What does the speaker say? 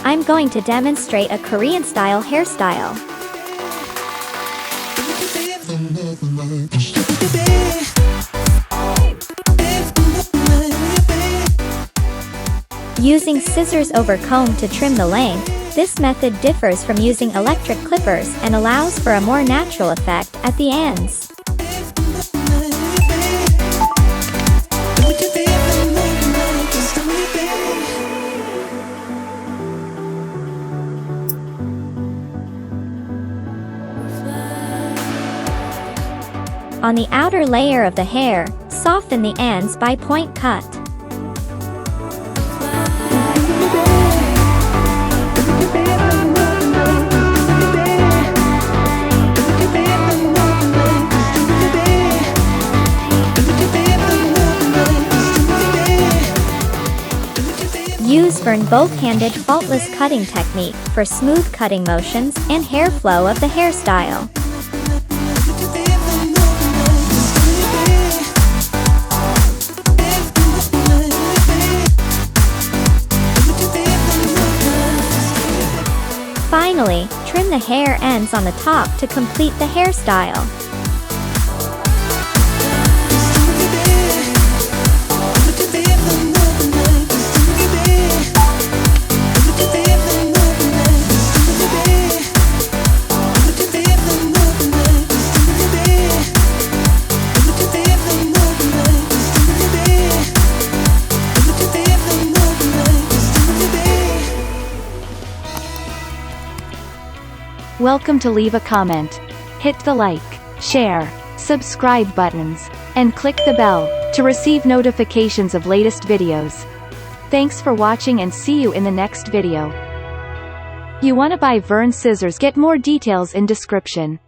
I'm going to demonstrate a Korean-style hairstyle. Using scissors over comb to trim the length, this method differs from using electric clippers and allows for a more natural effect at the ends. On the outer layer of the hair, soften the ends by point cut. Use Vern both-handed faultless cutting technique for smooth cutting motions and hair flow of the hairstyle. Finally, trim the hair ends on the top to complete the hairstyle. Welcome to leave a comment. Hit the like, share, subscribe buttons, and click the bell to receive notifications of latest videos. Thanks for watching and see you in the next video. You wanna buy Vern Scissors? Get more details in description.